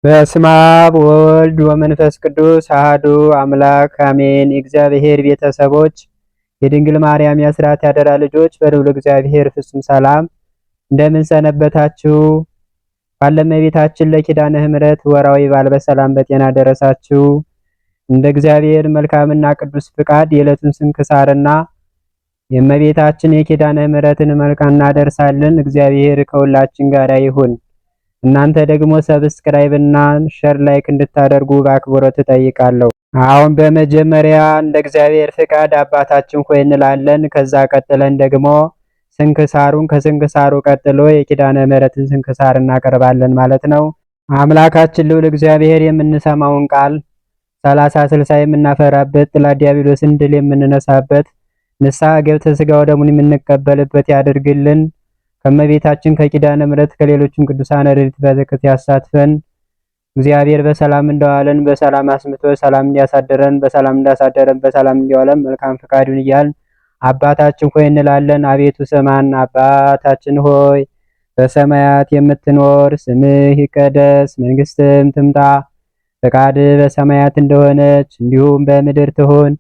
በስመ አብ ወወልድ ወመንፈስ ቅዱስ አሐዱ አምላክ አሜን። የእግዚአብሔር ቤተሰቦች የድንግል ማርያም የአስራት ያደራ ልጆች በልዑል እግዚአብሔር ፍጹም ሰላም እንደምን ሰነበታችሁ? ባለመቤታችን ለኪዳነ ምሕረት ወራዊ በዓል በሰላም በጤና ደረሳችሁ። እንደ እግዚአብሔር መልካምና ቅዱስ ፍቃድ የዕለቱን ስንክሳርና የእመቤታችን የኪዳነ ምሕረትን መልካም እናደርሳለን። እግዚአብሔር ከሁላችን ጋር ይሁን። እናንተ ደግሞ ሰብስክራይብ እና ሼር ላይክ እንድታደርጉ በአክብሮት እጠይቃለሁ። አሁን በመጀመሪያ እንደ እግዚአብሔር ፍቃድ አባታችን ሆይ እንላለን። ከዛ ቀጥለን ደግሞ ስንክሳሩን ከስንክሳሩ ቀጥሎ የኪዳነ ምሕረትን ስንክሳር እናቀርባለን ማለት ነው። አምላካችን ልዑል እግዚአብሔር የምንሰማውን ቃል 30 60 የምናፈራበት ጠላት ዲያብሎስን ድል የምንነሳበት ንስሐ ገብተን ሥጋ ወደሙን የምንቀበልበት ያድርግልን። ከመቤታችን ከኪዳነ ምሕረት ከሌሎችም ቅዱሳን ረድኤት በረከት ያሳትፈን። እግዚአብሔር በሰላም እንደዋለን በሰላም አስምቶ ሰላም እንዲያሳደረን በሰላም እንዲዋለን መልካም ፈቃዱን እያልን አባታችን ሆይ እንላለን። አቤቱ ስማን። አባታችን ሆይ በሰማያት የምትኖር ስምህ ይቀደስ፣ መንግስትም ትምጣ፣ ፈቃድህ በሰማያት እንደሆነች እንዲሁም በምድር ትሁን።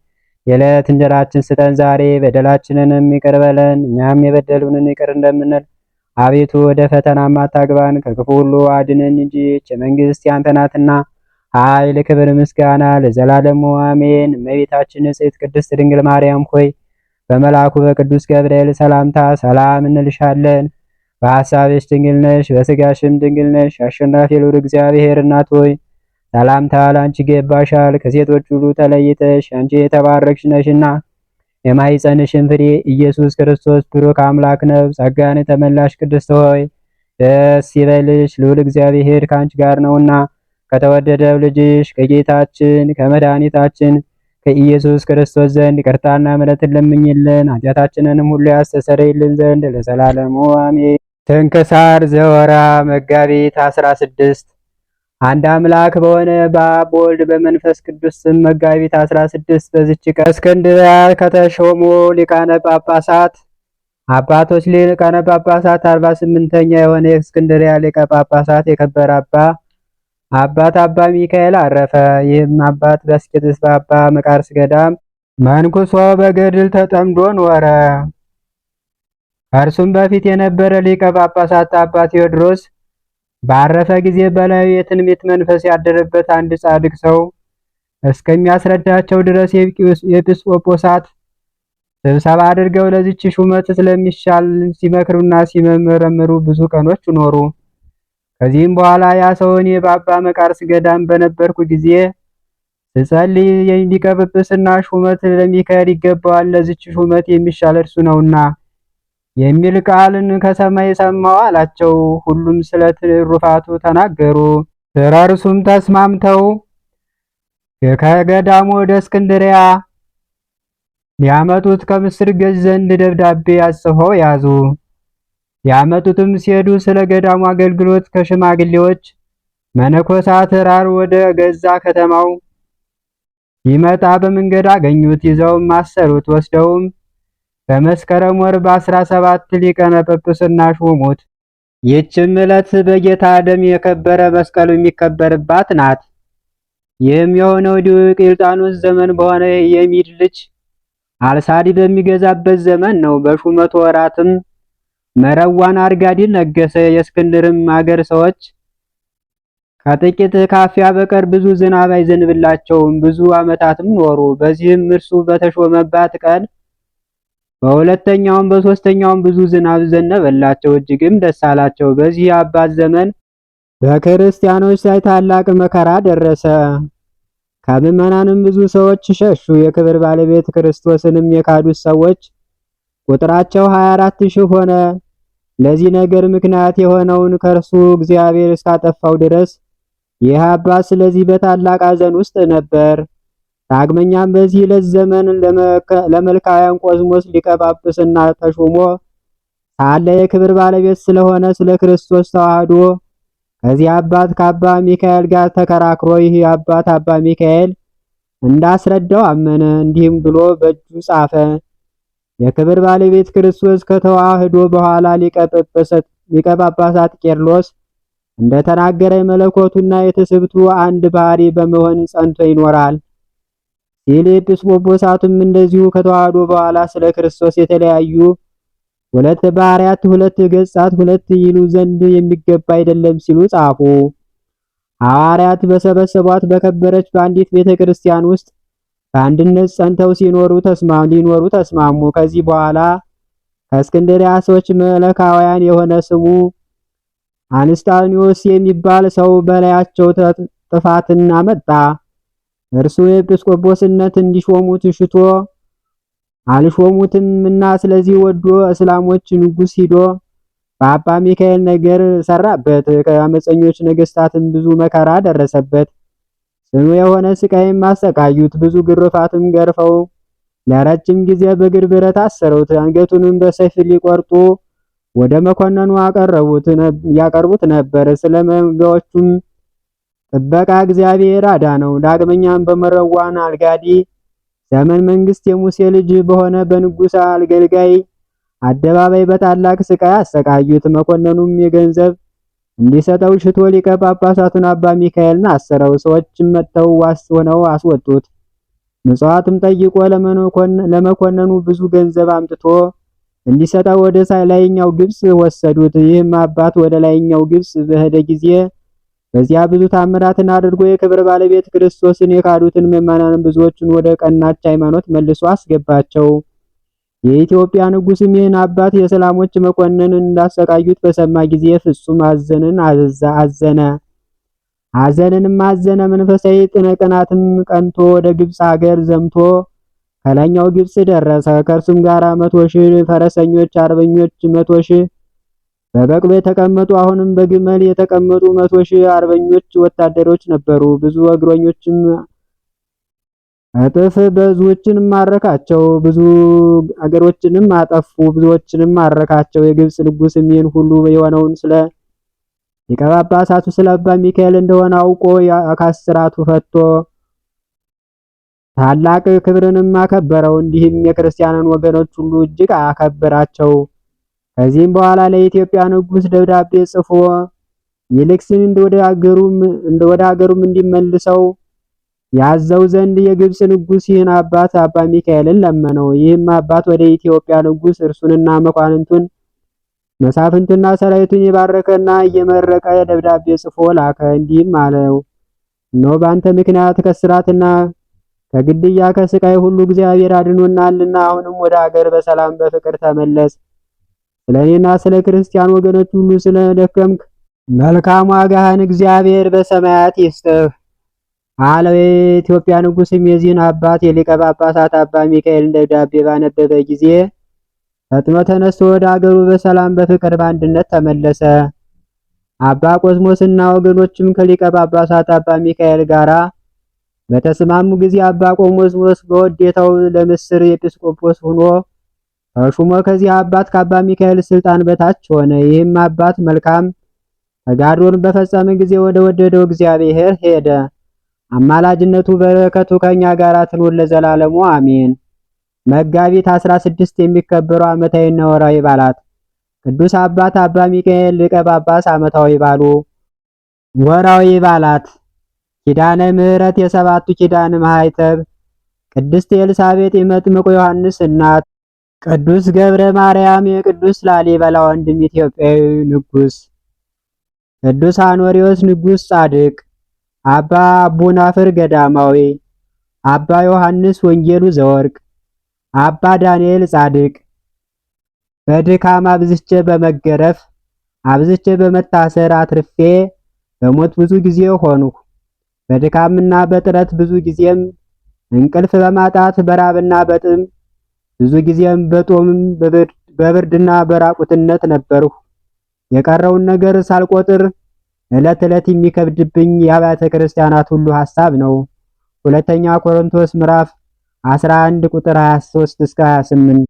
የዕለት እንጀራችንን ስጠን ዛሬ፣ በደላችንንም ይቅር በለን እኛም የበደሉንን ይቅር እንደምንል። አቤቱ ወደ ፈተናም አታግባን ከክፉ ሁሉ አድነን እንጂ የመንግስት ያንተ ናትና ኃይል፣ ክብር፣ ምስጋና ለዘላለሙ አሜን። እመቤታችን ንጽሕት ቅድስት ድንግል ማርያም ሆይ በመልአኩ በቅዱስ ገብርኤል ሰላምታ ሰላም እንልሻለን። በሐሳብሽ ድንግል ነሽ፣ በሥጋሽም ድንግል ነሽ። አሸናፊ ልዑል እግዚአብሔር እናት ሆይ ሰላምታ ላንቺ ይገባሻል። ከሴቶች ሁሉ ተለይተሽ አንቺ የተባረክሽ ነሽና የማኅፀንሽን ፍሬ ኢየሱስ ክርስቶስ ብሩክ አምላክ ነው። ጸጋን የተመላሽ ቅድስት ሆይ ደስ ይበልሽ፣ ልዑል እግዚአብሔር ካንቺ ጋር ነውና ከተወደደው ልጅሽ ከጌታችን ከመድኃኒታችን ከኢየሱስ ክርስቶስ ዘንድ ይቅርታና ምሕረትን ለምኝልን ኃጢአታችንንም ሁሉ ያስተሰርይልን ዘንድ ለዘላለሙ አሜን። ስንክሳር ዘወርኀ መጋቢት 16 አንድ አምላክ በሆነ በአብ በወልድ በመንፈስ ቅዱስ ስም መጋቢት 16 በዚች ቀን እስክንድርያ ከተሾሙ ሊቃነ ጳጳሳት አባቶች ሊቃነ ጳጳሳት 48ኛ የሆነ የእስክንድርያ ሊቀ ጳጳሳት የከበረ አባት አባ ሚካኤል አረፈ። ይህም አባት በአስቄጥስ በአባ መቃርስ ገዳም መንኩሶ በገድል ተጠምዶ ኖረ። ከእርሱም በፊት የነበረ ሊቀ ጳጳሳት አባ ቴዎድሮስ ባረፈ ጊዜ በላዩ የትንቢት መንፈስ ያደረበት አንድ ጻድቅ ሰው እስከሚያስረዳቸው ድረስ የኤጲስቆጶሳት ስብሰባ አድርገው ለዚች ሹመት ስለሚሻል ሲመክሩና ሲመረምሩ ብዙ ቀኖች ኖሩ። ከዚህም በኋላ ያ ሰው እኔ በአባ መቃርስ ገዳም በነበርኩ ጊዜ ስጸልይ የሊቀ ጵጵስና ሹመት ለሚካኤል ይገባዋል፣ ለዚች ሹመት የሚሻል እርሱ ነውና የሚል ቃልን ከሰማይ ሰማሁ አላቸው። ሁሉም ስለ ትሩፋቱ ተናገሩ። ስለ እርሱም ተስማምተው ከገዳሙ ወደ እስክንድርያ ሊያመጡት ከምስር ገዥ ዘንድ ደብዳቤ አጽፈው ያዙ። ሊያመጡትም ሲሄዱ ስለ ገዳሙ አገልግሎት ከሽማግሌዎች መነኮሳት ራር ወደ ገዛ ከተማው ሲመጣ በመንገድ አገኙት። ይዘውም አሰሩት። ወስደውም በመስከረም ወር በ17 ሊቃነ ጵጵስና ሾሙት። ይህችም ዕለት በጌታ ደም የከበረ መስቀሉ የሚከበርባት ናት። ይህም የሆነው ዲዮቅልጥያኖስ ዘመን በሆነ የሚድ ልጅ አልሳዲ በሚገዛበት ዘመን ነው። በሹመቱ ወራትም መረዋን አርጋዲን ነገሰ። የእስክንድርም አገር ሰዎች ከጥቂት ካፊያ በቀር ብዙ ዝናብ አይዘንብላቸውም። ብዙ ዓመታትም ኖሩ። በዚህም እርሱ በተሾመባት ቀን በሁለተኛውም በሶስተኛውም ብዙ ዝናብ ዘነበላቸው፣ እጅግም ደስ አላቸው። በዚህ አባት ዘመን በክርስቲያኖች ላይ ታላቅ መከራ ደረሰ። ከምዕመናንም ብዙ ሰዎች ሸሹ። የክብር ባለቤት ክርስቶስንም የካዱት ሰዎች ቁጥራቸው 24,000 ሆነ። ለዚህ ነገር ምክንያት የሆነውን ከእርሱ እግዚአብሔር እስካጠፋው ድረስ ይህ አባት ስለዚህ በታላቅ ሐዘን ውስጥ ነበር። ዳግመኛም በዚህ ዕለት ዘመን ለመልካውያን ቆዝሞስ ሊቀ ጳጳስና ተሾሞ ሳለ የክብር ባለቤት ስለሆነ ስለ ክርስቶስ ተዋህዶ ከዚህ አባት ከአባ ሚካኤል ጋር ተከራክሮ ይህ አባት አባ ሚካኤል እንዳስረዳው አመነ። እንዲህም ብሎ በእጁ ጻፈ። የክብር ባለቤት ክርስቶስ ከተዋህዶ በኋላ ሊቀ ጳጳሳት ቄርሎስ እንደተናገረ የመለኮቱና የትስብእቱ አንድ ባህሪ በመሆን ጸንቶ ይኖራል ሲል ኤጲስቆጶሳቱም እንደዚሁ ከተዋህዶ በኋላ ስለ ክርስቶስ የተለያዩ ሁለት ባህሪያት ሁለት ገጻት ሁለት ይሉ ዘንድ የሚገባ አይደለም ሲሉ ጻፉ። ሐዋርያት በሰበሰቧት በከበረች በአንዲት ቤተክርስቲያን ውስጥ በአንድነት ጸንተው ሊኖሩ ተስማሙ። ከዚህ በኋላ ከእስክንድርያ ሰዎች መለካውያን የሆነ ስሙ አንስጣኒዮስ የሚባል ሰው በላያቸው ጥፋትን አመጣ። እርሱ የኤጲስቆጶስነት እንዲሾሙት ሽቶ አልሾሙትምና ስለዚህ ወዶ እስላሞች ንጉሥ ሂዶ በአባ ሚካኤል ነገር ሰራበት። ከአመፀኞች ነገስታትም ብዙ መከራ ደረሰበት። ጽኑ የሆነ ስቃይም አሰቃዩት። ብዙ ግርፋትም ገርፈው ለረጅም ጊዜ በእግር ብረት አሰሩት። አንገቱንም በሰይፍ ሊቆርጡ ወደ መኮንኑ ያቀርቡት ነበር። ስለ መንጋዎቹም ጥበቃ እግዚአብሔር አዳነው። ዳግመኛም በመረዋን አልጋዲ ዘመን መንግስት የሙሴ ልጅ በሆነ በንጉሥ አገልጋይ አደባባይ በታላቅ ስቃይ አሰቃዩት። መኮንኑም የገንዘብ እንዲሰጠው ሽቶ ሊቀ ጳጳሳቱን አባ ሚካኤልን አሰረው። ሰዎችም መጥተው ዋስ ሆነው አስወጡት። ምጽዋትም ጠይቆ ለመኮንኑ ብዙ ገንዘብ አምጥቶ እንዲሰጠው ወደ ላይኛው ግብጽ ወሰዱት። ይህም አባት ወደ ላይኛው ግብጽ በሄደ ጊዜ በዚያ ብዙ ታምራትን አድርጎ የክብር ባለቤት ክርስቶስን የካዱትን ምዕመናንን ብዙዎችን ወደ ቀናች ሃይማኖት መልሶ አስገባቸው። የኢትዮጵያ ንጉሥም ይህን አባት የሰላሞች መኮንን እንዳሰቃዩት በሰማ ጊዜ ፍጹም ሐዘንንም አዘነ። መንፈሳዊ ቅናትም ቀንቶ ወደ ግብጽ ሀገር ዘምቶ ከላይኛው ግብጽ ደረሰ። ከእርሱም ጋር 100,000 ፈረሰኞች፣ አርበኞች 100,000 በበቅሎ የተቀመጡ አሁንም በግመል የተቀመጡ 100,000 አርበኞች ወታደሮች ነበሩ። ብዙ እግረኞችም እጥፍ ብዙዎችንም ማረካቸው። ብዙ አገሮችንም አጠፉ፣ ብዙዎችንም ማረካቸው። የግብጽ ንጉሥም ይህን ሁሉ የሆነውን ስለ ሊቀ ጳጳሳቱ ስለ አባ ሚካኤል እንደሆነ አውቆ ከእስራቱ ፈቶ ታላቅ ክብርንም አከበረው። እንዲህም የክርስቲያንን ወገኖች ሁሉ እጅግ አከበራቸው። ከዚህም በኋላ ለኢትዮጵያ ንጉሥ ደብዳቤ ጽፎ ይልክስን ወደ ሀገሩም እንዲመልሰው ያዘው ዘንድ የግብጽ ንጉሥ ይህን አባት አባ ሚካኤልን ለመነው። ይህም አባት ወደ ኢትዮጵያ ንጉሥ እርሱንና መኳንንቱን መሳፍንቱና ሰራዊቱን የባረከና እየመረቀ ደብዳቤ ጽፎ ላከ። እንዲህም አለው፣ እነሆ በአንተ ምክንያት ከስራትና ከግድያ ከስቃይ ሁሉ እግዚአብሔር አድኖናልና አሁንም ወደ ሀገር በሰላም በፍቅር ተመለስ። ስለኔና ስለ ክርስቲያን ወገኖች ሁሉ ስለደከምክ መልካም ዋጋህን እግዚአብሔር በሰማያት ይስጥህ አለው። የኢትዮጵያ ንጉሥም የዚህን አባት የሊቀ ጳጳሳት አባ ሚካኤልን ደብዳቤ ባነበበ ጊዜ ፈጥኖ ተነስቶ ወደ አገሩ በሰላም በፍቅር በአንድነት ተመለሰ። አባ ቆስሞስና ወገኖችም ከሊቀ ጳጳሳት አባ ሚካኤል ጋራ በተስማሙ ጊዜ አባ ቆስሞስ በውዴታው ለምስር ኤጲስቆጶስ ሆኖ ተሹሞ ከዚህ አባት ከአባ ሚካኤል ስልጣን በታች ሆነ። ይህም አባት መልካም ተጋድሎን በፈጸመ ጊዜ ወደ ወደደው እግዚአብሔር ሄደ። አማላጅነቱ በረከቱ ከኛ ጋር ትኑር ለዘላለሙ አሜን። መጋቢት 16 የሚከበሩ ዓመታዊና ወርሃዊ በዓላት፦ ቅዱስ አባት አባ ሚካኤል ሊቀ ጳጳስ ዓመታዊ በዓሉ። ወርሃዊ በዓላት፦ ኪዳነ ምሕረት የሰባቱ ኪዳነ ማኅተብ፣ ቅድስት ኤልሳቤጥ የመጥምቁ ዮሐንስ እናት፣ ቅዱስ ገብረ ማርያም የቅዱስ ላሊበላ ወንድም ኢትዮጵያዊ ንጉሥ፣ ቅዱስ አኖሪዎስ ንጉሥ ጻድቅ፣ አባ አቡናፍር ገዳማዊ፣ አባ ዮሐንስ ወንጌሉ ዘወርቅ፣ አባ ዳንኤል ጻድቅ። በድካም አብዝቼ በመገረፍ አብዝቼ በመታሰር አትርፌ በሞት ብዙ ጊዜ ሆንሁ። በድካምና በጥረት ብዙ ጊዜም እንቅልፍ በማጣት በራብና በጥም ብዙ ጊዜም በጦምም በብርድና በራቁትነት ነበርሁ። የቀረውን ነገር ሳልቆጥር ዕለት ዕለት የሚከብድብኝ የአብያተ ክርስቲያናት ሁሉ ሐሳብ ነው። ሁለተኛ ቆሮንቶስ ምዕራፍ 11 ቁጥር 23 እስከ 28።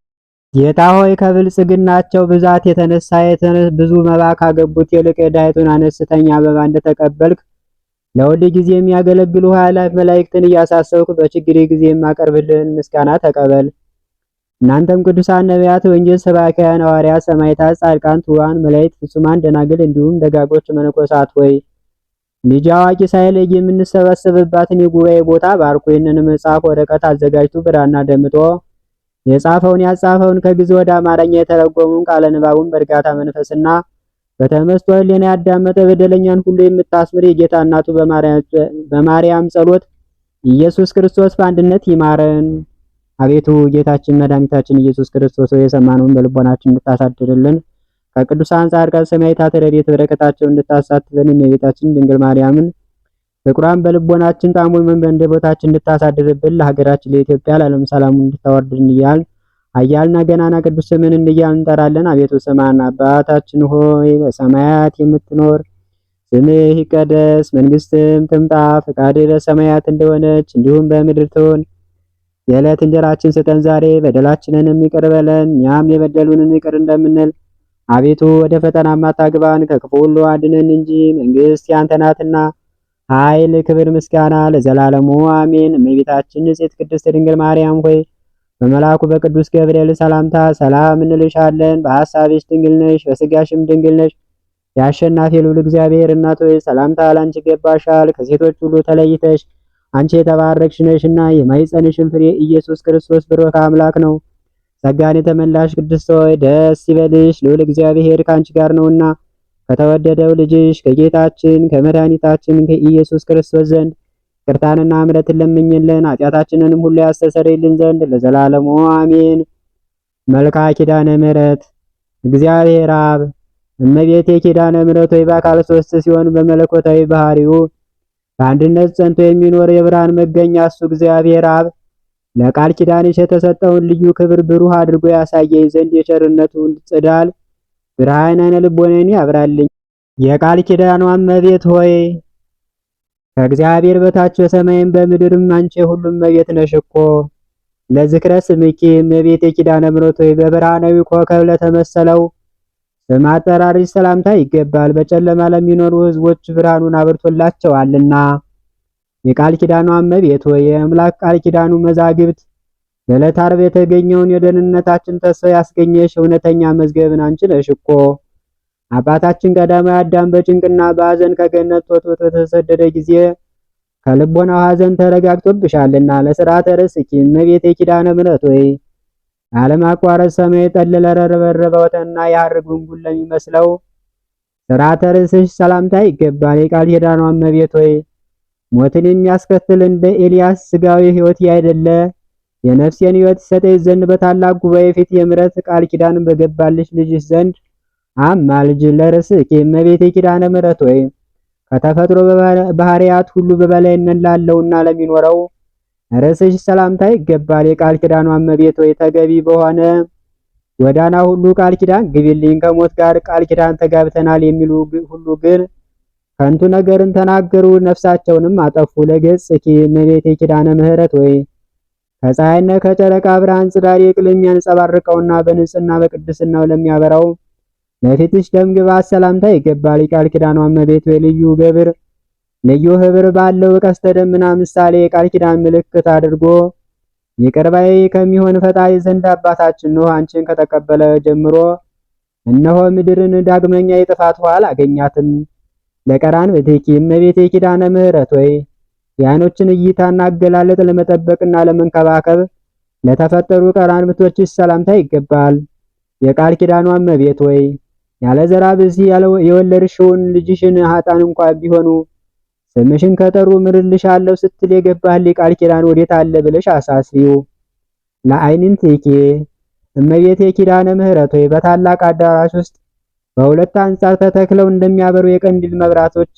ጌታ ሆይ ከብልጽግናቸው ብዛት የተነሳ ብዙ መባ ካገቡት ይልቅ የዳይቱን አነስተኛ መባ እንደተቀበልክ ለሁል ጊዜ የሚያገለግሉ ኃይላት መላእክትን እያሳሰብኩ በችግሬ ጊዜ የማቀርብልህን ምስጋና ተቀበል። እናንተም ቅዱሳን ነቢያት፣ ወንጌል ሰባክያን ሐዋርያት፣ ሰማዕታት፣ ጻድቃን፣ ትጉሃን መላእክት፣ ፍጹማን ደናግል እንዲሁም ደጋጎች መነኮሳት ሆይ ልጅ አዋቂ ሳይለይ የምንሰበሰብባትን የጉባኤ ቦታ ባርኩ። ይህንን መጽሐፍ ወረቀት አዘጋጅቶ ብራና ደምጦ የጻፈውን ያጻፈውን ከግዕዝ ወደ አማርኛ የተረጎመውን ቃለ ንባቡን በእርጋታ መንፈስና በተመስጦ ሕሊና ያዳመጠ በደለኛን ሁሉ የምታስምር የጌታ እናቱ በማርያም ጸሎት ኢየሱስ ክርስቶስ በአንድነት ይማረን። አቤቱ ጌታችን መድኃኒታችን ኢየሱስ ክርስቶስ የሰማነውን በልቦናችን እንድታሳድርልን ከቅዱሳን ጻድቃን ሰማዕታት ረድኤት በረከታቸው እንድታሳትፈን የቤታችን ድንግል ማርያምን ፍቅሯን በልቦናችን ጣዕሙን በአንደበታችን እንድታሳድርብን ለሀገራችን ለኢትዮጵያ ለዓለም ሰላሙን እንድታወርድልን እያልን ኃያልና ገናና ቅዱስ ስምን እያልን እንጠራለን። አቤቱ ስማን። አባታችን ሆይ በሰማያት የምትኖር ስምህ ይቀደስ፣ መንግስትም ትምጣ፣ ፈቃድህ በሰማያት እንደሆነች እንዲሁም በምድር ትሁን። የዕለት እንጀራችንን ስጠን ዛሬ፣ በደላችንንም ይቅር በለን እኛም የበደሉንን ይቅር እንደምንል። አቤቱ ወደ ፈተና አታግባን ከክፉ ሁሉ አድነን እንጂ መንግስት ያንተ ናትና ኃይል፣ ክብር፣ ምስጋና ለዘላለሙ አሜን። እመቤታችን ንጽሕት ቅድስት ድንግል ማርያም ሆይ በመልአኩ በቅዱስ ገብርኤል ሰላምታ ሰላም እንልሻለን። በሐሳብሽ ድንግል ነሽ፣ በስጋሽም ድንግል ነሽ። የአሸናፊ ልዑል እግዚአብሔር እናት ሆይ ሰላምታ ላንቺ ይገባሻል። ከሴቶች ሁሉ ተለይተሽ አንቺ የተባረክሽ ነሽና የማኅፀንሽም ፍሬ ኢየሱስ ክርስቶስ ብሩክ አምላክ ነው። ጸጋን የተመላሽ ቅድስት ሆይ ደስ ይበልሽ፣ ልዑል እግዚአብሔር ከአንቺ ጋር ነውና ከተወደደው ልጅሽ ከጌታችን ከመድኃኒታችን ከኢየሱስ ክርስቶስ ዘንድ ይቅርታንና ምሕረትን ለምኝልን ኃጢአታችንንም ሁሉ ያስተሰርይልን ዘንድ ለዘላለሙ አሜን። መልካ ኪዳነ ምሕረት እግዚአብሔር አብ እመቤቴ ኪዳነ ምሕረት ሆይ በአካል ሶስት ሲሆን በመለኮታዊ ባህሪው በአንድነት ጸንቶ የሚኖር የብርሃን መገኛ እሱ እግዚአብሔር አብ ለቃል ኪዳንሽ የተሰጠውን ልዩ ክብር ብሩህ አድርጎ ያሳየኝ ዘንድ የቸርነቱን ጽዳል ብርሃን ዓይነ ልቦናዬን ያብራልኝ። የቃል ኪዳኗ እመቤት ሆይ ከእግዚአብሔር በታች በሰማይም በምድርም አንቺ ሁሉም እመቤት ነሽ እኮ። ለዝክረ ስምኪ እመቤቴ ኪዳነ ምሕረት ሆይ በብርሃናዊ ኮከብ ለተመሰለው ስም አጠራርሽ ሰላምታ ይገባል። በጨለማ ለሚኖሩ ሕዝቦች ብርሃኑን አብርቶላቸዋልና። የቃል ኪዳኗ እመቤት ሆይ የአምላክ ቃል ኪዳኑ መዛግብት በዕለተ ዓርብ የተገኘውን የደህንነታችን ተስፋ ያስገኘሽ እውነተኛ መዝገብን አንቺ ነሽ እኮ። አባታችን ቀዳማዊ አዳም በጭንቅና በሐዘን ከገነት ወጥቶ በተሰደደ ጊዜ ከልቦናው ሐዘን ተረጋግቶብሻልና ለሥርዓተ ርስኪ እመቤቴ ኪዳነ ምሕረት ሆይ ያለማቋረጥ ሰማይ ጠል ለረበረበውና የሐር ጉንጉን ለሚመስለው ሥርዓተ ርስሽ ሰላምታ ይገባል። የቃል ኪዳኗ እመቤት ሆይ ሞትን የሚያስከትል እንደ ኤልያስ ሥጋዊ ሕይወት ያይደለ የነፍሴን ሕይወት ሰጠኝ ዘንድ በታላቅ ጉባኤ ፊት የምሕረት ቃል ኪዳን በገባልሽ ልጅሽ ዘንድ አማልጅ። ለርስኪ እመቤቴ ኪዳነ ምሕረት ሆይ ከተፈጥሮ ባህሪያት ሁሉ በበላይነት ላለውና ለሚኖረው ርስሽ ሰላምታ ይገባል። የቃል ኪዳኗ እመቤት ሆይ ተገቢ በሆነ ጎዳና ሁሉ ቃል ኪዳን ግቢልኝ። ከሞት ጋር ቃል ኪዳን ተጋብተናል የሚሉ ሁሉ ግን ከንቱ ነገርን ተናገሩ፣ ነፍሳቸውንም አጠፉ። ለገጽኪ እመቤቴ ኪዳነ ምሕረት ሆይ ከፀሐይና ከጨረቃ ብርሃን ጽዳል ይልቅ ለሚያንጸባርቀውና በንጽህና በቅድስናው ለሚያበራው ለፊትሽ ደምግባት ሰላምታ ይገባል። የቃል ኪዳኗ እመቤት ሆይ ልዩ ህብር ባለው ቀስተ ደመና ምሳሌ የቃል ኪዳን ምልክት አድርጎ ይቅር ባይ ከሚሆን ፈጣሪ ዘንድ አባታችን ኖህ አንቺን ከተቀበለ ጀምሮ እነሆ ምድርን ዳግመኛ የጥፋት ውሃ አላገኛትም። ለቀራንብትኪ እመቤቴ ኪዳነ ምሕረት ሆይ የዓይኖችን እይታና አገላለጥ ለመጠበቅና ለመንከባከብ ለተፈጠሩ ቀራንብቶችሽ ሰላምታ ይገባል። የቃል ኪዳኗ እመቤት ሆይ ያለ ዘራ ብእሲ የወለድሽውን ልጅሽን ኃጥአን እንኳን ቢሆኑ ስምሽን ከጠሩ ምርልሻለሁ ስትል የገባህልኝ ቃል ኪዳን ወዴት አለ ብለሽ አሳስቢው። ለዓይንንቲኪ እመቤቴ ኪዳነ ምሕረት ሆይ በታላቅ አዳራሽ ውስጥ በሁለት አንጻር ተተክለው እንደሚያበሩ የቀንዲል መብራቶች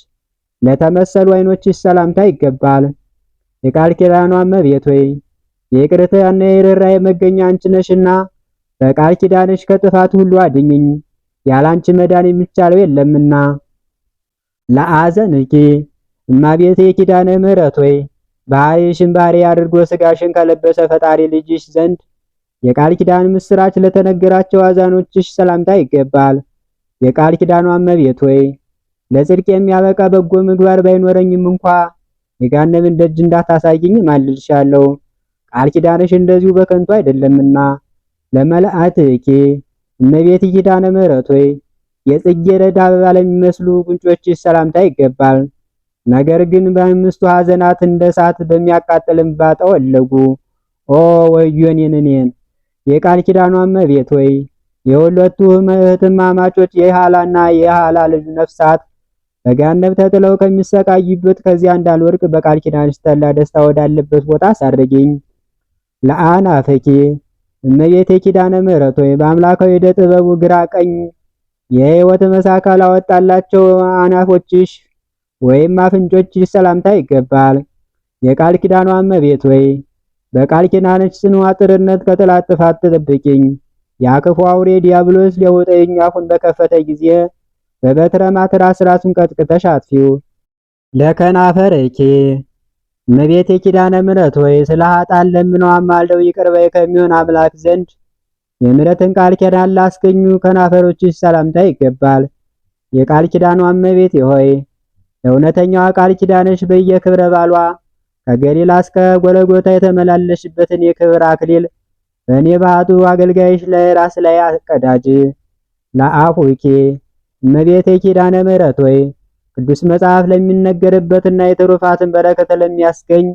ለተመሰሉ ዓይኖችሽ ሰላምታ ይገባል። የቃል ኪዳኗ እመቤት ሆይ የይቅርታና የርኅራኄ መገኛ አንቺ ነሽና በቃል ኪዳንሽ ከጥፋት ሁሉ አድኝኝ፣ ያላንቺ መዳን የሚቻለው የለምና። ለአዘንኪ እመቤቴ ኪዳነ ምሕረት ሆይ ባህሪሽን ባህሪ አድርጎ ሥጋሽን ከለበሰ ፈጣሪ ልጅሽ ዘንድ የቃል ኪዳን ምስራች ለተነገራቸው አዛኖችሽ ሰላምታ ይገባል። የቃል ኪዳኗ እመቤት ሆይ ለጽድቅ የሚያበቃ በጎ ምግባር ባይኖረኝም እንኳ የገሃነምን ደጅ እንዳታሳይኝ ማልልሻለሁ። ቃል ኪዳንሽ እንደዚሁ በከንቱ አይደለምና ለመላእክቴ እመቤት ኪዳነ ምሕረት ሆይ የጽጌረዳ አበባ ለሚመስሉ ጉንጮችሽ ሰላምታ ይገባል። ነገር ግን በአምስቱ ሐዘናት እንደ እሳት በሚያቃጥል እንባ ጠወለጉ። ኦ ወዮኔን እኔን! የቃል ኪዳኗ እመቤት ሆይ የሁለቱ እህትማማቾች የሃላና የሃላ ልጅ ነፍሳት በገሃነም ተጥለው ከሚሰቃዩበት ከዚያ እንዳልወድቅ በቃል ኪዳንሽ ተድላ ደስታ ወዳለበት ቦታ አሳርጊኝ። ለአናፈኪ እመቤቴ ኪዳነ ምሕረት ሆይ በአምላካዊ ዕደ ጥበቡ ግራ ቀኝ የሕይወት መሳካል አወጣላቸው አናፎችሽ ወይም አፍንጮችሽ ሰላምታ ይገባል። የቃል ኪዳኗ እመቤት ሆይ በቃል ኪዳንሽ ጽኑ አጥርነት ከጠላት ጥፋት ትጠብቂኝ። ያ ክፉ አውሬ ዲያብሎስ ሊያወጣኝ አፉን በከፈተ ጊዜ በበትረ ማትራስ ራሱን ቀጥቅጠሽ አጥፊው። ለከናፈርኪ እመቤቴ ኪዳነ ምሕረት ሆይ ስለ ኃጥአን ለምነው አማልደው ይቅር ባይ ከሚሆን አምላክ ዘንድ የምሕረትን ቃል ኪዳን ላስገኙ ከናፈሮችሽ ሰላምታ ይገባል። የቃል ኪዳኗ እመቤቴ ሆይ ለእውነተኛዋ ቃል ኪዳንሽ በየክብረ ባሏ ከገሊላ እስከ ጎለጎታ የተመላለሽበትን የክብር አክሊል በእኔ ባቱ አገልጋይሽ ላይ ራስ ላይ አቀዳጅ። ለአፉኪ እመቤቴ ኪዳነ ምሕረት ሆይ ቅዱስ መጽሐፍ ለሚነገርበትና የትሩፋትን በረከት ለሚያስገኝ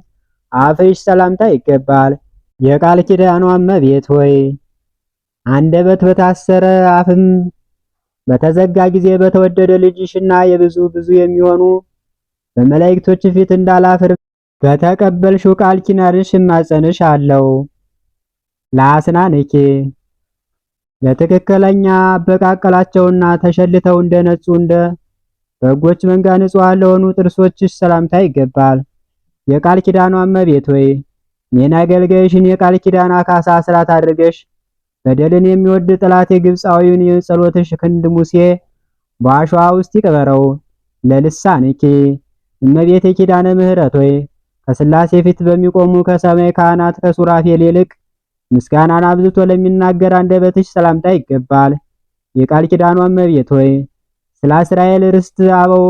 አፍሽ ሰላምታ ይገባል። የቃል ኪዳኗ እመቤት ሆይ አንደበት በታሰረ አፍም በተዘጋ ጊዜ በተወደደ ልጅሽና የብዙ ብዙ የሚሆኑ በመላእክቶች ፊት እንዳላፍር በተቀበልሽው ቃል ኪዳንሽ እማጸንሽ አለው። ለአስናንኪ ለትክክለኛ አበቃቀላቸውና ተሸልተው እንደነጹ እንደ በጎች መንጋ ንጹሐን ለሆኑ ጥርሶችሽ ሰላምታ ይገባል። የቃል ኪዳኗ እመቤት ሆይ እኔን አገልጋይሽን የቃል ኪዳን አካሳ ስራት አድርገሽ በደልን የሚወድ ጠላት የግብፃዊውን የጸሎትሽ ክንድ ሙሴ በአሸዋ ውስጥ ይቅበረው። ለልሳንኪ እመቤቴ ኪዳነ ምሕረት ሆይ ከሥላሴ ፊት በሚቆሙ ከሰማይ ካህናት ከሱራፌል ይልቅ ምስጋናን አብዝቶ ለሚናገር አንደበትሽ ሰላምታ ይገባል። የቃል ኪዳኗ እመቤት ሆይ ስለ እስራኤል ርስት አበው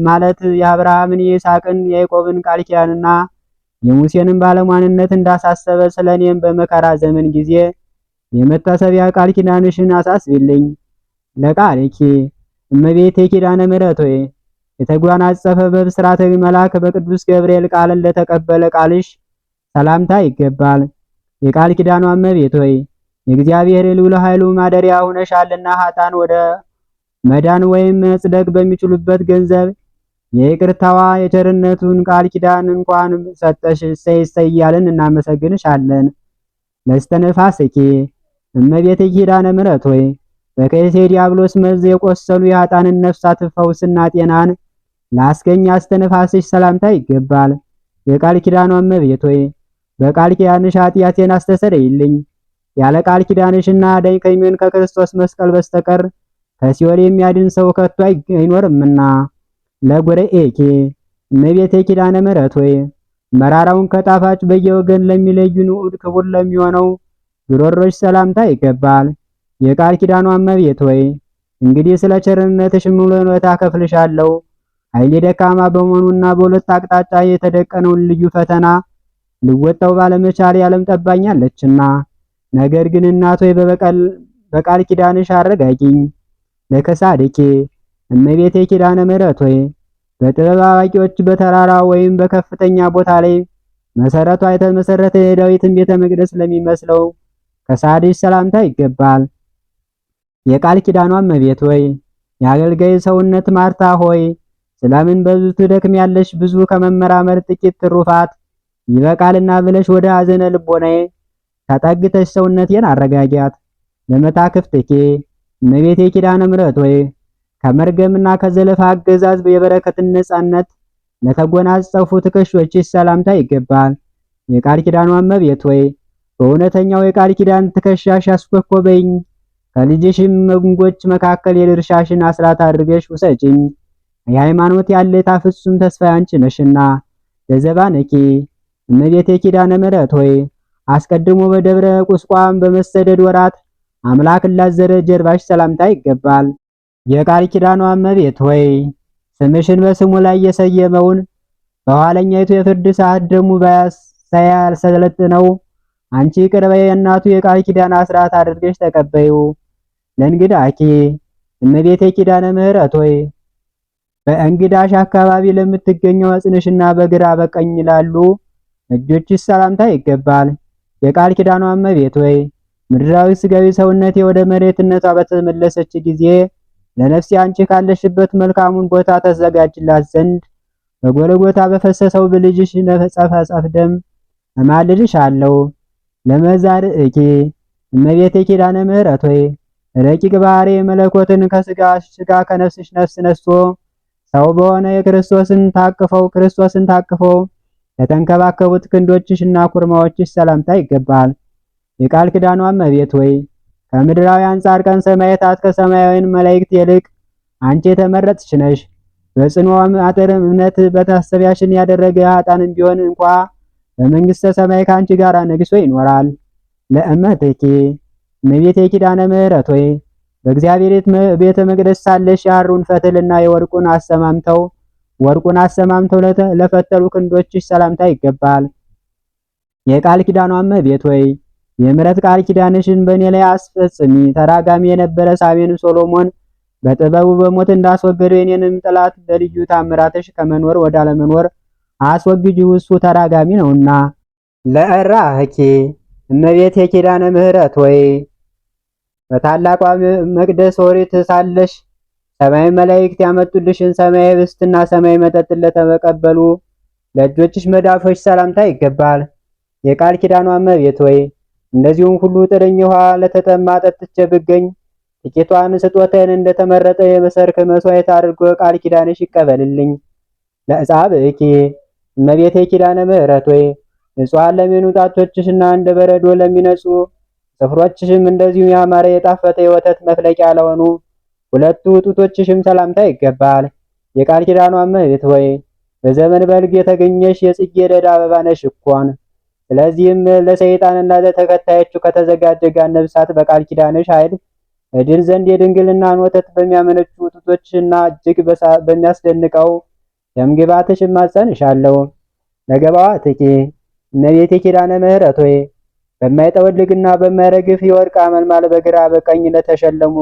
ማለት የአብርሃምን የይስሐቅን የያዕቆብን ቃል ኪዳንና የሙሴንን ባለሟልነት እንዳሳሰበ ስለኔም በመከራ ዘመን ጊዜ የመታሰቢያ ቃል ኪዳንሽን አሳስቢልኝ። ለቃልኪ እመቤቴ ኪዳነ ምሕረት ሆይ የተጓናጸፈ በብስራተ መልአክ በቅዱስ ገብርኤል ቃልን ለተቀበለ ቃልሽ ሰላምታ ይገባል። የቃል ኪዳኗ እመቤት ሆይ የእግዚአብሔር ልዑል ኃይሉ ማደሪያ ሆነሻልና ኃጥአን ወደ መዳን ወይም መጽደቅ በሚችሉበት ገንዘብ የይቅርታዋ የቸርነቱን ቃል ኪዳን እንኳን ሰጠሽ እሰይ እያልን እናመሰግንሻለን። ለስተነፋስኪ እመቤቴ ኪዳነ ምሕረት ሆይ በከይሴ ዲያብሎስ መርዝ የቆሰሉ የኃጥአንን ነፍሳት ፈውስና ጤናን ላስገኝ አስተነፋስሽ ሰላምታ ይገባል። የቃል ኪዳኗ እመቤት ሆይ በቃል ኪዳንሽ ኃጢአቴን አስተሰርይልኝ። ያለ ቃል ኪዳንሽና አዳኝ ከሚሆን ከክርስቶስ መስቀል በስተቀር ከሲኦል የሚያድን ሰው ከቶ አይኖርምና። ለጉርኤኪ እመቤቴ ኪዳነ ምሕረት ሆይ መራራውን ከጣፋጭ በየወገን ለሚለዩ ንዑድ ክቡር ለሚሆነው ጉሮሮሽ ሰላምታ ይገባል። የቃል ኪዳኗ እመቤት ሆይ እንግዲህ ስለ ቸርነትሽ ሙሉ ውለታ ከፍልሻለሁ። ኃይሌ ደካማ በመሆኑና በሁለት አቅጣጫ የተደቀነውን ልዩ ፈተና ልወጣው ባለመቻል ያለም ጠባኛለችና፣ ነገር ግን እናቶይ በቃል ኪዳንሽ አረጋጊኝ። ለከሳድኪ እመቤቴ ኪዳነ ምሕረት ሆይ በጥበብ አዋቂዎች በተራራ ወይም በከፍተኛ ቦታ ላይ መሰረቷ የተመሰረተ የዳዊትን ቤተ መቅደስ ለሚመስለው ከሳድሽ ሰላምታ ይገባል። የቃል ኪዳኗ እመቤት ሆይ የአገልጋይ ሰውነት ማርታ ሆይ ስለምን ብዙ ትደክሚያለሽ? ብዙ ከመመራመር ጥቂት ትሩፋት ይበቃልና ብለሽ ወደ ሐዘነ ልቦናዬ ተጠግተሽ ሰውነቴን አረጋጊያት። ለመታክፍትኪ እመቤቴ ኪዳነ ምሕረት ሆይ ከመርገምና ከዘለፋ አገዛዝ የበረከትን ነፃነት ለተጎናጸፉ ትከሻዎችሽ ሰላምታ ይገባል። የቃል ኪዳኗ እመቤት ሆይ በእውነተኛው የቃል ኪዳን ትከሻሽ አስኮኮበኝ። ከልጅሽም መንጎች መካከል የድርሻሽን አስራት አድርገሽ ውሰጂኝ። የሃይማኖት ያለታ ፍጹም ተስፋ አንቺ ነሽና። ለዘባነኪ እመቤቴ ኪዳነ ምሕረት ሆይ አስቀድሞ በደብረ ቁስቋም በመሰደድ ወራት አምላክን ላዘረ ጀርባሽ ሰላምታ ይገባል። የቃል ኪዳኗ እመቤት ሆይ ስምሽን በስሙ ላይ የሰየመውን በኋለኛይቱ የፍርድ ሰዓት ደሙ ሳያሰለጥነው አንቺ ይቅር በይ እናቱ የቃል ኪዳን አስራት አድርገሽ ተቀበዩ። ለእንግዳኪ እመቤቴ ኪዳነ ምሕረት ሆይ በእንግዳሽ አካባቢ ለምትገኘው አጽንሽና በግራ በቀኝ ላሉ እጆችሽ ሰላምታ ይገባል። የቃል ኪዳኗ እመቤት ሆይ ምድራዊ ስጋዊ ሰውነቴ ወደ መሬትነቷ በተመለሰች ጊዜ ለነፍሴ አንቺ ካለሽበት መልካሙን ቦታ ተዘጋጅላት ዘንድ በጎልጎታ በፈሰሰው በልጅሽ ነጸፈጸፍ ደም እማልድሻለሁ። ለመዛርእኪ እመቤቴ ኪዳነ ምሕረት ሆይ ረቂቅ ባህሪ መለኮትን ከስጋሽ ስጋ ከነፍስሽ ነፍስ ነስቶ ሰው በሆነ ክርስቶስን ታቅፈው ለተንከባከቡት ክንዶችሽና ኩርማዎችሽ ሰላምታ ይገባል። የቃል ኪዳኗ እመቤት ሆይ ከምድራውያን ጻድቃን ሰማዕታት ከሰማያውያን መላእክት ይልቅ አንቺ የተመረጥሽ ነሽ። በጽኑ አጥር እምነት በታሰቢያሽን ያደረገ ኃጥአንም ቢሆን እንኳ በመንግስተ ሰማይ ከአንቺ ጋር ነግሶ ይኖራል። ለእመትኪ እመቤቴ ኪዳነ ምሕረት ሆይ በእግዚአብሔር ቤተ መቅደስ ሳለሽ የሐሩን ፈትልና የወርቁን አሰማምተው ለፈተሉ ክንዶችሽ ሰላምታ ይገባል። የቃል ኪዳኗ እመቤት ሆይ የምሕረት ቃል ኪዳንሽን በእኔ ላይ አስፈጽሚ። ተራጋሚ የነበረ ሳቤን ሶሎሞን በጥበቡ በሞት እንዳስወገደው የኔንም ጠላት በልዩ ታምራትሽ ከመኖር ወደ አለመኖር አስወግጂው፣ እሱ ተራጋሚ ነውና። ለእራህኪ እመቤቴ ኪዳነ ምሕረት ሆይ በታላቋ መቅደስ ኦሪት ሳለሽ ሰማይ መላእክት ያመጡልሽን ሰማይ ህብስትና ሰማይ መጠጥ ለተቀበሉ ለእጆችሽ መዳፎች ሰላምታ ይገባል። የቃል ኪዳኗ እመቤት ሆይ እንደዚሁም ሁሉ ጥርኝ ውሃ ለተጠማ ጠጥቼ ብገኝ ጥቂቷን ስጦታዬን እንደተመረጠ የመሰርክ መስዋዕት አድርጎ ቃል ኪዳንሽ ይቀበልልኝ። ለእጻብዕኪ እመቤቴ ኪዳነ ምሕረት ሆይ ንጹሐን ለሚሆኑ ጣቶችሽና እንደ በረዶ ለሚነጹ ጥፍሮችሽም እንደዚሁ ያማረ የጣፈጠ የወተት መፍለቂያ ለሆኑ ሁለቱ ጡቶችሽም ሰላምታ ይገባል። የቃል ኪዳኗ እመቤት ሆይ በዘመን በልግ የተገኘሽ የጽጌረዳ አበባ ነሽ እኮን። ስለዚህም ለሰይጣንና ለተከታዮቹ ከተዘጋጀ ገሃነመ እሳት በቃል ኪዳንሽ ኃይል እድን ዘንድ የድንግልናን ወተት በሚያመነጩ ጡቶችና እጅግ በሚያስደንቀው ደምግባትሽ እማጸንሻለሁ። ለገባዋትኪ እመቤቴ ኪዳነ ምሕረት ሆይ በማይጠወልግና በማይረግፍ የወርቅ አመልማል በግራ በቀኝ ለተሸለሙ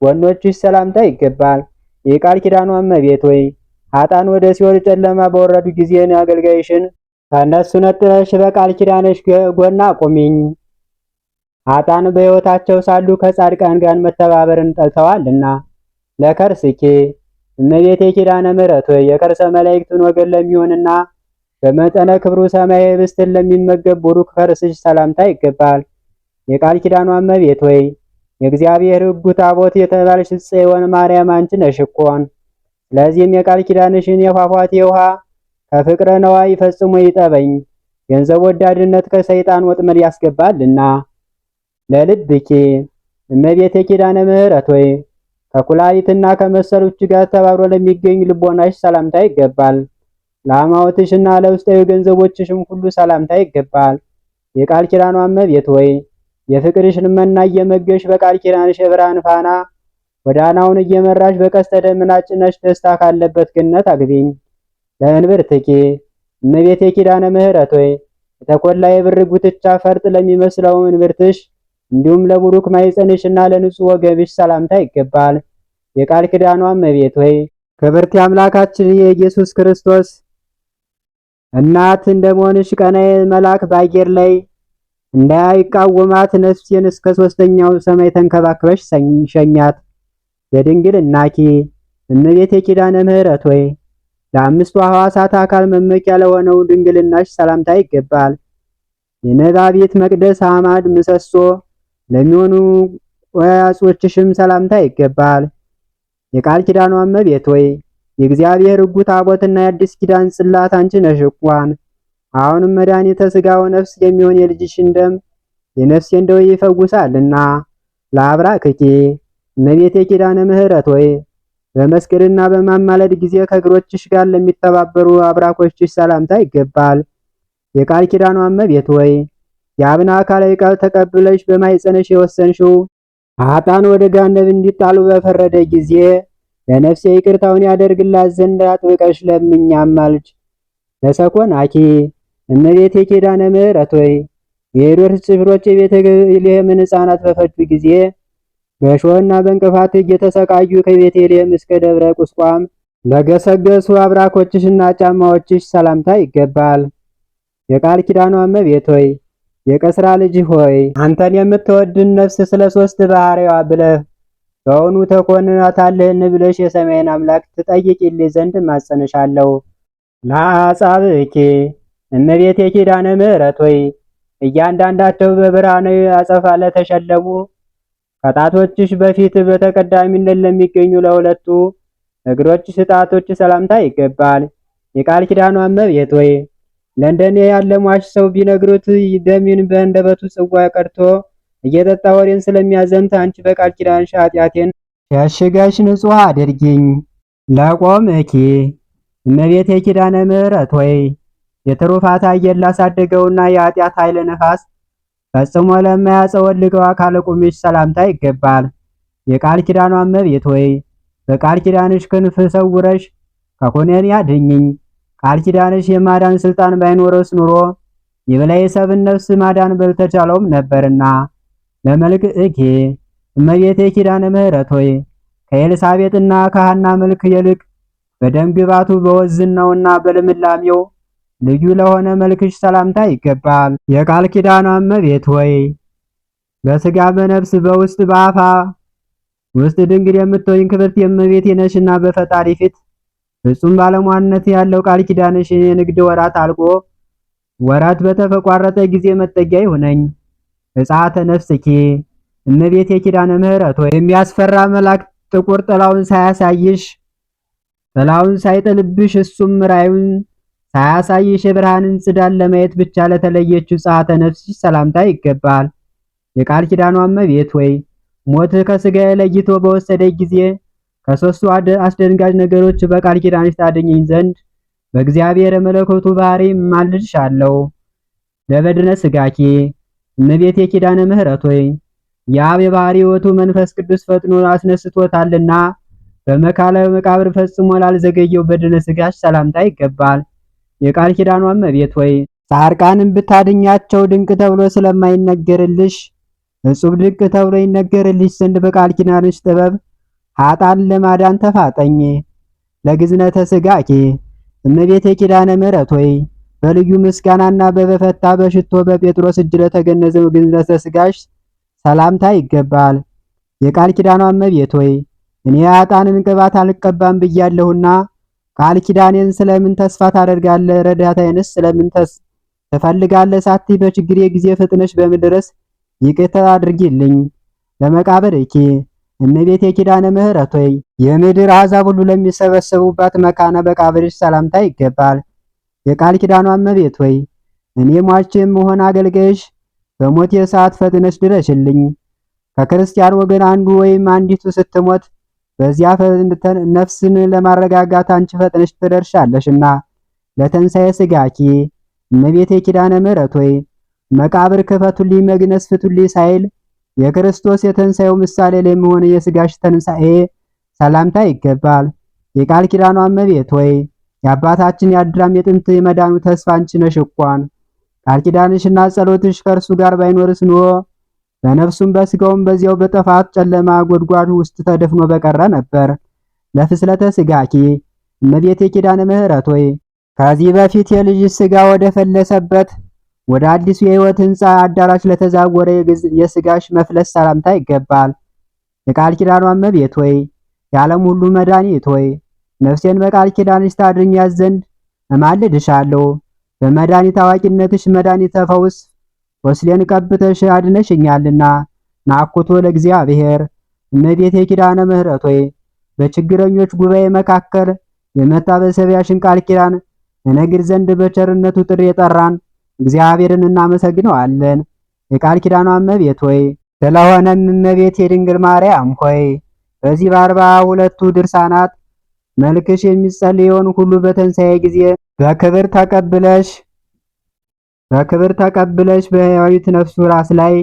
ጎኖችሽ ሰላምታ ይገባል። የቃል ኪዳኗ እመቤት ሆይ ኃጥአን ወደ ሲኦል ጨለማ በወረዱ ጊዜ አገልጋይሽን ከእነሱ ነጥለሽ በቃል ኪዳንሽ ጎን አቁሚኝ። ኃጥአን በሕይወታቸው ሳሉ ከጻድቃን ጋር መተባበርን ጠልተዋልና። ለከርስኪ እመቤቴ ኪዳነ ምሕረት ሆይ የከርሰ መላእክትን ወገን ለሚሆንና በመጠነ ክብሩ ሰማያዊ ህብስትን ለሚመገብ ቡሩክ ከርስሽ ሰላምታ ይገባል። የቃል ኪዳኗ እመቤት ሆይ የእግዚአብሔር ሕጉ ታቦት የተባልሽ ጽዮን ማርያም አንቺ ነሽ እኮን። ስለዚህም የቃል ኪዳንሽን የፏፏቴ ውሃ ከፍቅረ ነዋይ ፈጽሞ ይጠበኝ፣ ገንዘብ ወዳድነት ከሰይጣን ወጥመድ ያስገባልና። ለልብኪ እመቤቴ ኪዳነ ምሕረት ሆይ ከኩላሊትና ከመሰሎች ጋር ተባብሮ ለሚገኝ ልቦናሽ ሰላምታ ይገባል። ለአማውትሽና ለውስጣዊ ገንዘቦችሽም ሁሉ ሰላምታ ይገባል። የቃል ኪዳኗ እመቤት ሆይ የፍቅርሽን መና እየመገሽ በቃል ኪዳንሽ የብርሃን ፋና ጎዳናውን እየመራሽ በቀስተ ደመና ጭነሽ ደስታ ካለበት ገነት አግቢኝ። ለእንብርትኪ እመቤቴ ኪዳነ ምሕረት ሆይ የተኮላ የብር ጉትቻ ፈርጥ ለሚመስለው እንብርትሽ እንዲሁም ለቡሩክ ማኅፀንሽና ለንጹሕ ወገብሽ ሰላምታ ይገባል። የቃል ኪዳኗ እመቤት ሆይ ክብርት አምላካችን የኢየሱስ ክርስቶስ እናት እንደመሆንሽ ቀናዬ መልአክ በአየር ላይ እንዳይቃወማት ነፍሴን እስከ ሦስተኛው ሰማይ ተንከባክበሽ ሸኛት። የድንግልናኪ እመቤቴ ኪዳነ ምሕረት ሆይ ለአምስቱ ሕዋሳት አካል መመኪያ ለሆነው ድንግልናሽ ሰላምታ ይገባል። የነባቢት መቅደስ አዕማድ ምሰሶ ለሚሆኑ ቆያጾችሽም ሰላምታ ይገባል። የቃል ኪዳኗ እመቤት ሆይ የእግዚአብሔር ሕጉ ታቦትና የአዲስ ኪዳን ጽላት አንቺ ነሽ እንኳን። አሁንም መድኃኒተ ሥጋው ነፍስ የሚሆን የልጅሽን ደም የነፍሴን ደዌ ይፈውሳልና። ለአብራክኪ እመቤቴ ኪዳነ ምሕረት ሆይ በመስቀልና በማማለድ ጊዜ ከእግሮችሽ ጋር ለሚተባበሩ አብራኮችሽ ሰላምታ ይገባል። የቃል ኪዳኗ እመቤት ሆይ የአብን አካላዊ ቃል ተቀብለሽ በማኅፀንሽ የወሰንሽው ኃጥአን ወደ ገሃነም እንዲጣሉ በፈረደ ጊዜ ለነፍሴ ይቅርታውን ያደርግላት ዘንድ አጥብቀሽ ለምኝ አማልጅ። ለሰኮናኪ እመቤቴ ኪዳነ ምሕረት ሆይ የሄሮድስ ጭፍሮች የቤተልሔምን ሕፃናት በፈጁ ጊዜ በእሾህና በእንቅፋት እየተሰቃዩ ከቤተልሔም እስከ ደብረ ቁስቋም ለገሰገሱ አብራኮችሽና ጫማዎችሽ ሰላምታ ይገባል። የቃል ኪዳኗ እመቤት ሆይ የቀስራ ልጅ ሆይ አንተን የምትወድን ነፍስ ስለ ሶስት ባህሪዋ ብለህ በእውኑ ተኮንናታለህን ብለሽ የሰማይን አምላክ ትጠይቂልኝ ዘንድ ማጸንሻለሁ። ለአጻብዕኪ እመቤቴ ኪዳነ ምሕረት ሆይ እያንዳንዳቸው በብርሃናዊ አጸፋ ለተሸለሙ ከጣቶችሽ በፊት በተቀዳሚነት ለሚገኙ ለሁለቱ እግሮችሽ ጣቶች ሰላምታ ይገባል። የቃል ኪዳኗ እመቤት ሆይ ለእንደኔ ያለ ሟች ሰው ቢነግሩት ደሚን በአንደበቱ ጽዋ ቀድቶ እየጠጣ ወሬን ስለሚያዘምት አንቺ በቃል ኪዳንሽ ኃጢአቴን ሸሽገሽ ንጹሕ አድርጊኝ። ለቆምኪ እመቤቴ ኪዳነ ምሕረት ሆይ የትሩፋት አየር ላሳደገውና የኃጢአት ኃይለ ነፋስ ፈጽሞ ለማያጸወልገው አካለ ቁምሽ ሰላምታ ይገባል። የቃል ኪዳኗ እመቤት ሆይ በቃል ኪዳንሽ ክንፍ ሰውረሽ ከኩነኔ አድኝኝ። ቃል ኪዳንሽ የማዳን ስልጣን ባይኖረስ ኑሮ የበላይ ሰብን ነፍስ ማዳን ባልተቻለውም ነበርና። ለመልክዕኪ እመቤቴ ኪዳነ ምሕረት ሆይ ከኤልሳቤጥና ከሐና መልክ ይልቅ በደም ግባቱ በወዝናውና በልምላሜው ልዩ ለሆነ መልክሽ ሰላምታ ይገባል። የቃል ኪዳኗ እመቤት ሆይ በስጋ በነፍስ በውስጥ በአፋ ውስጥ ድንግል የምትሆኝ ክብርት የእመቤቴ ነሽና በፈጣሪ ፊት ፍጹም ባለሟልነት ያለው ቃል ኪዳንሽ የንግድ ወራት አልቆ ወራት በተቋረጠ ጊዜ መጠጊያ ይሁነኝ። እጻተ ነፍስኪ እመቤቴ ኪዳነ ምሕረት ሆይ የሚያስፈራ መልአክ ጥቁር ጥላውን ሳያሳይሽ ጥላውን ሳይጥልብሽ እሱም ራዩን ሳያሳይሽ የብርሃንን ጽዳል ለማየት ብቻ ለተለየችው ጸአተ ነፍስሽ ሰላምታ ይገባል። የቃል ኪዳኗ እመቤት ሆይ ሞት ከስጋዬ ለይቶ በወሰደኝ ጊዜ ከሶስቱ አስደንጋጭ ነገሮች በቃል ኪዳንሽ ታድኝኝ ዘንድ በእግዚአብሔር መለኮቱ ባህሪ ማልድሻለሁ። ለበድነ ስጋኪ እመቤቴ ኪዳነ ምሕረት ሆይ የአብ የባህሪ ሕይወቱ መንፈስ ቅዱስ ፈጥኖ አስነስቶታልና በመካነ መቃብር ፈጽሞ ላልዘገየው በድነ ስጋሽ ሰላምታ ይገባል። የቃል ኪዳኗ እመቤት ሆይ ጻድቃንን ብታድኛቸው ድንቅ ተብሎ ስለማይነገርልሽ እጹብ ድንቅ ተብሎ ይነገርልሽ ዘንድ በቃል ኪዳንሽ ጥበብ ኃጥአን ለማዳን ተፋጠኝ። ለግዝነተ ስጋኪ እመቤቴ ኪዳነ ምሕረት ሆይ በልዩ ምስጋናና በበፈታ በሽቶ በጴጥሮስ እጅ ለተገነዘው ግዝነተ ስጋሽ ሰላምታ ይገባል። የቃል ኪዳኗ እመቤት ሆይ እኔ ኃጥአንን ቅባት አልቀባም ብያለሁና ቃል ኪዳኔን ስለምን ተስፋ ታደርጋለህ? ረዳታዬንስ ስለምን ትፈልጋለህ? ሳትይ በችግሬ ጊዜ ፍጥነሽ በምድረስ ይቅርታ አድርጊልኝ። ለመቃብርኪ እመቤቴ ኪዳነ ምሕረት ሆይ የምድር አሕዛብ ሁሉ ለሚሰበሰቡባት መካነ መቃብርሽ ሰላምታ ይገባል። የቃል ኪዳኗ እመቤት ሆይ እኔ ሟች የምሆን አገልጋይሽ በሞቴ ሰዓት ፈጥነሽ ድረሽልኝ። ከክርስቲያን ወገን አንዱ ወይም አንዲቱ ስትሞት በዚያ ነፍስን ለማረጋጋት አንቺ ፈጥነሽ ትደርሻለሽና። ለተንሳኤ ስጋኪ እመቤቴ ኪዳነ ምሕረት ሆይ መቃብር ክፈቱልኝ መግነዝ ፍቱልኝ ሳይል የክርስቶስ የትንሣኤው ምሳሌ ለሚሆን የስጋሽ ትንሣኤ ሰላምታ ይገባል። የቃል ኪዳኗ እመቤት ሆይ የአባታችን የአዳም የጥንት የመዳኑ ተስፋ አንቺ ነሽ እንኳን ቃል ኪዳንሽና ጸሎትሽ ከእርሱ ጋር ባይኖርስ ኑሮ በነፍሱም በስጋውም በዚያው በጥፋት ጨለማ ጎድጓድ ውስጥ ተደፍኖ በቀረ ነበር። ለፍስለተ ስጋኪ እመቤቴ ኪዳነ ምሕረት ሆይ ከዚህ በፊት የልጅ ስጋ ወደ ፈለሰበት ወደ አዲሱ የሕይወት ሕንፃ አዳራሽ ለተዛወረ የስጋሽ መፍለስ ሰላምታ ይገባል። የቃል ኪዳኗ እመቤት ሆይ የዓለም ሁሉ መድኃኒት ሆይ ነፍሴን በቃል ኪዳንሽ ታድኛት ዘንድ እማልድሻለሁ። በመድኃኒት አዋቂነትሽ መድኃኒተ ፈውስ ወስሌን ቀብተሽ አድነሽኛልና። ናኩቶ ለእግዚአብሔር እመቤቴ ኪዳነ ምሕረት ሆይ በችግረኞች ጉባኤ መካከል የመታበሰቢያሽን ቃል ኪዳን እነግር ዘንድ በቸርነቱ ጥሪ የጠራን እግዚአብሔርን እናመሰግነዋለን። የቃል ኪዳኗ እመቤት ሆይ ስለሆነም እመቤት የድንግል ማርያም ሆይ በዚህ በ42ቱ ድርሳናት መልክሽ የሚጸልየውን ሁሉ በትንሣኤ ጊዜ በክብር ተቀብለሽ በሕያዊት ነፍሱ ራስ ላይ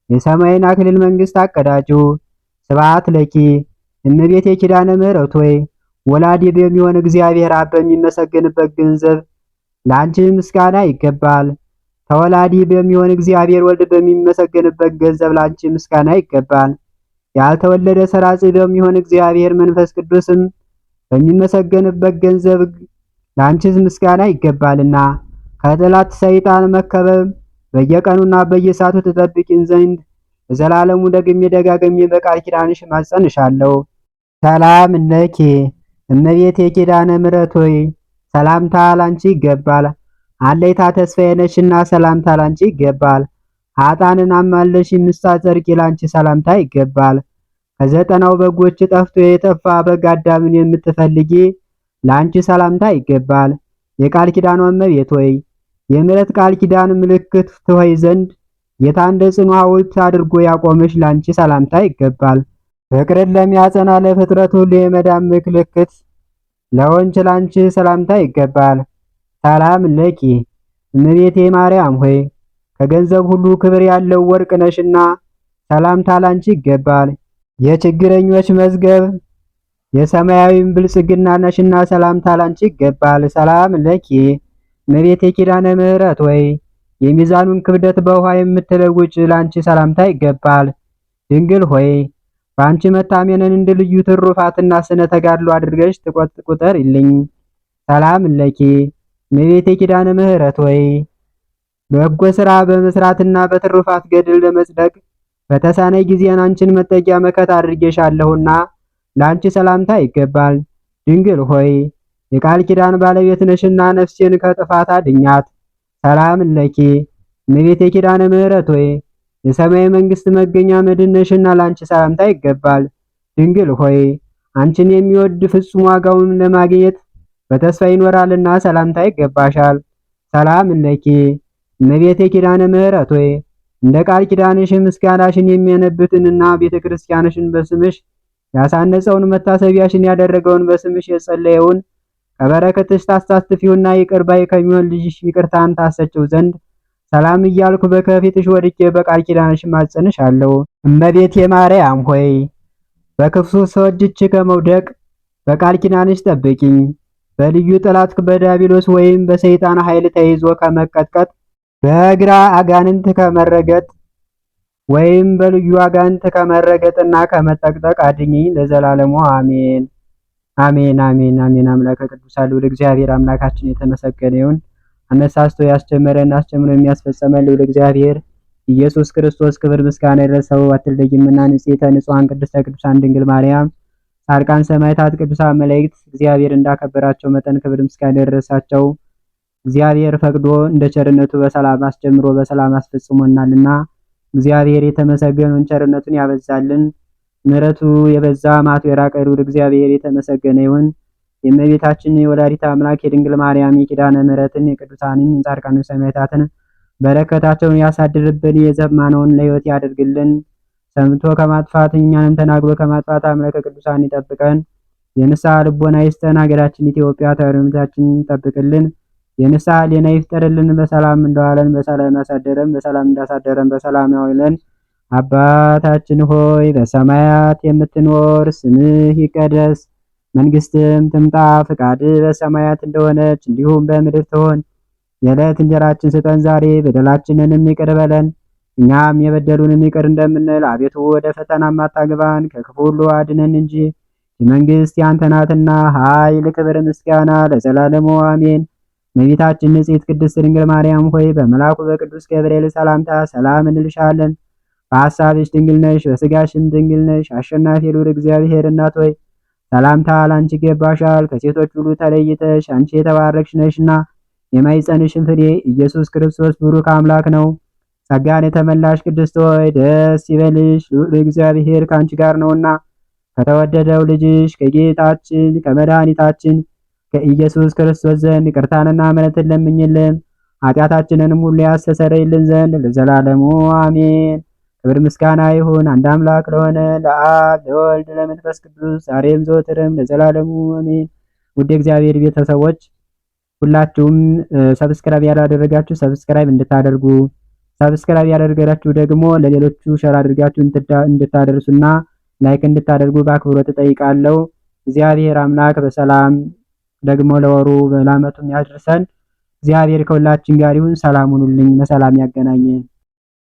የሰማይን አክሊል መንግሥት አቀዳጁ። ስብሐት ለኪ እመቤቴ ኪዳነ ምሕረት ሆይ ወላዲ በሚሆን እግዚአብሔር አብ በሚመሰገንበት ገንዘብ ለአንቺ ምስጋና ይገባል። ተወላዲ በሚሆን እግዚአብሔር ወልድ በሚመሰገንበት ገንዘብ ላንቺ ምስጋና ይገባል። ያልተወለደ ሰራጺ በሚሆን እግዚአብሔር መንፈስ ቅዱስም በሚመሰገንበት ገንዘብ ላንቺ ምስጋና ይገባልና ከጠላት ሰይጣን መከበብ በየቀኑና በየሰዓቱ ተጠብቂን ዘንድ ለዘላለሙ ደግሜ ደጋግሜ በቃል ኪዳንሽ ማጸንሻለሁ። ሰላም ለኪ እመቤቴ ኪዳነ ምሕረት ሆይ ሰላምታ ላንቺ ይገባል። አለይታ ተስፋዬ ነሽና ሰላምታ ላንቺ ይገባል። ኃጥአንን አማለሽ የምታጸድቂ ላንቺ ሰላምታ ይገባል። ከዘጠናው በጎች ጠፍቶ የጠፋ በግ አዳምን የምትፈልጊ ላንቺ ሰላምታ ይገባል። የቃል ኪዳኗ እመቤት ሆይ የምሕረት ቃል ኪዳን ምልክት ትሆይ ዘንድ ጌታ እንደ ጽኑ ሐውልት አድርጎ ያቆመሽ ላንቺ ሰላምታ ይገባል። ፍቅርን ለሚያጸና ለፍጥረት ሁሉ የመዳን ምልክት ለሆንሽ ላንቺ ሰላምታ ይገባል። ሰላም ለኪ እመቤቴ ማርያም ሆይ ከገንዘብ ሁሉ ክብር ያለው ወርቅ ነሽና ሰላምታ ላንቺ ይገባል። የችግረኞች መዝገብ የሰማያዊም ብልጽግና ነሽና ሰላምታ ላንቺ ይገባል። ሰላም ለኪ እመቤቴ ኪዳነ ምሕረት ሆይ የሚዛኑን ክብደት በውሃ የምትለውጭ ላንቺ ሰላምታ ይገባል። ድንግል ሆይ በአንቺ መታመንን እንደ ልዩ ትሩፋትና ስነ ተጋድሎ አድርገሽ ቁጠሪልኝ። ሰላም ለኪ እመቤቴ ኪዳነ ምሕረት ሆይ በጎ ሥራ በመስራትና በትሩፋት ገድል ለመጽደቅ በተሳነይ ጊዜን አንቺን መጠጊያ መከታ አድርጌሻለሁና ላንቺ ሰላምታ ይገባል። ድንግል ሆይ የቃል ኪዳን ባለቤት ነሽና ነፍሴን ከጥፋት አድኛት። ሰላም ለኪ እመቤቴ ኪዳነ ምሕረት ሆይ የሰማይ መንግስት መገኛ መድን ነሽና ላንቺ ሰላምታ ይገባል። ድንግል ሆይ አንቺን የሚወድ ፍጹም ዋጋውን ለማግኘት በተስፋ ይኖራልና ሰላምታ ይገባሻል። ሰላም ለኪ እመቤቴ ኪዳነ ምሕረት ሆይ እንደ ቃል ኪዳንሽ ምስጋናሽን የሚያነብትንና ቤተክርስቲያንሽን በስምሽ ያሳነጸውን መታሰቢያሽን ያደረገውን በስምሽ የጸለየውን ከበረከትሽ ታሳትፊውና ይቅር ባይ ከሚሆን ልጅሽ ይቅርታን ታሰጭው ዘንድ ሰላም እያልኩ በከፊትሽ ወድቄ በቃል ኪዳንሽ ማጸንሻለሁ። እመቤቴ ማርያም ሆይ በክፉ ሰዎች እጅ ከመውደቅ በቃል ኪዳንሽ ጠብቂኝ። በልዩ ጠላት በዲያብሎስ ወይም በሰይጣን ኃይል ተይዞ ከመቀጥቀጥ በግራ አጋንንት ከመረገጥ ወይም በልዩ አጋንንት ከመረገጥና ከመጠቅጠቅ አድኝኝ ለዘላለሙ አሜን። አሜን አሜን አሜን። አምላከ ቅዱሳን ልዑል እግዚአብሔር አምላካችን የተመሰገነ ይሁን። አነሳስቶ ያስጀመረን አስጀምሮ የሚያስፈጸመን ልዑል እግዚአብሔር ኢየሱስ ክርስቶስ ክብር ምስጋና ይድረሰው። አትለይምና ንጽሕተ ንጹሐን ቅድስተ ቅዱሳን ድንግል ማርያም ጻድቃን ሰማዕታት ቅዱሳን መላእክት እግዚአብሔር እንዳከበራቸው መጠን ክብር ምስጋና ይድረሳቸው። እግዚአብሔር ፈቅዶ እንደ ቸርነቱ በሰላም አስጀምሮ በሰላም አስፈጽሞናልና እግዚአብሔር የተመሰገነውን ቸርነቱን ያበዛልን። ምሕረቱ የበዛ መዓቱ የራቀ ልዑል እግዚአብሔር የተመሰገነ ይሁን። የእመቤታችን የወላዲተ አምላክ የድንግል ማርያም የኪዳነ ምሕረትን የቅዱሳንን የጻድቃንን ሰማዕታትን በረከታቸውን ያሳድርብን። የዘማነውን ለሕይወት ያደርግልን። ሰምቶ ከማጥፋት እኛንም ተናግሮ ከማጥፋት አምላከ ቅዱሳን ይጠብቀን። የንስሐ ልቦና ይስጠን። ሀገራችን ኢትዮጵያ ተርምታችን ይጠብቅልን። የንስሐ ሕሊና ይፍጠርልን። በሰላም እንደዋለን በሰላም ያሳደረን፣ በሰላም እንዳሳደረን በሰላም ያውለን። አባታችን ሆይ በሰማያት የምትኖር ስምህ ይቀደስ፣ መንግስትም ትምጣ፣ ፍቃድህ በሰማያት እንደሆነች እንዲሁም በምድር ትሆን። የዕለት እንጀራችን ስጠን ዛሬ፣ በደላችንንም ይቅር በለን እኛም የበደሉንን ይቅር እንደምንል። አቤቱ ወደ ፈተናም አታግባን ከክፉ ሁሉ አድነን እንጂ የመንግስት ያንተ ናትና ኃይል፣ ክብር፣ ምስጋና ለዘላለሙ አሜን። እመቤታችን ንጽሕት ቅድስት ድንግል ማርያም ሆይ በመልአኩ በቅዱስ ገብርኤል ሰላምታ ሰላም እንልሻለን። በሐሳብሽ ድንግል ነሽ፣ በስጋሽም ድንግል ነሽ። አሸናፊ ልዑል እግዚአብሔር እናት ሆይ ሰላምታ ላንቺ ይገባሻል። ከሴቶች ሁሉ ተለይተሽ አንቺ የተባረክሽ ነሽና የማኅፀንሽን ፍሬ ኢየሱስ ክርስቶስ ብሩክ አምላክ ነው። ጸጋን የተመላሽ ቅድስት ሆይ ደስ ይበልሽ፣ ልዑል እግዚአብሔር ከአንቺ ጋር ነውና ከተወደደው ልጅሽ ከጌታችን ከመድኃኒታችን ከኢየሱስ ክርስቶስ ዘንድ ይቅርታንና ምሕረትን ለምኝልን ኃጢአታችንንም ሁሉ ያስተሰርይልን ዘንድ ለዘላለሙ አሜን። ክብር ምስጋና ይሁን አንድ አምላክ ለሆነ ለአብ ለወልድ ለመንፈስ ቅዱስ ዛሬም ዘወትርም ለዘላለሙ አሜን። ውድ እግዚአብሔር ቤተሰቦች ሁላችሁም ሰብስክራይብ ያላደረጋችሁ ሰብስክራይብ እንድታደርጉ፣ ሰብስክራይብ ያደረጋችሁ ደግሞ ለሌሎቹ ሸር አድርጋችሁ እንድታደርሱና ላይክ እንድታደርጉ በአክብሮት እጠይቃለሁ። እግዚአብሔር አምላክ በሰላም ደግሞ ለወሩ ለዓመቱም ያድርሰን። እግዚአብሔር ከሁላችን ጋር ይሁን። ሰላም ሁኑልኝ። በሰላም ያገናኘን።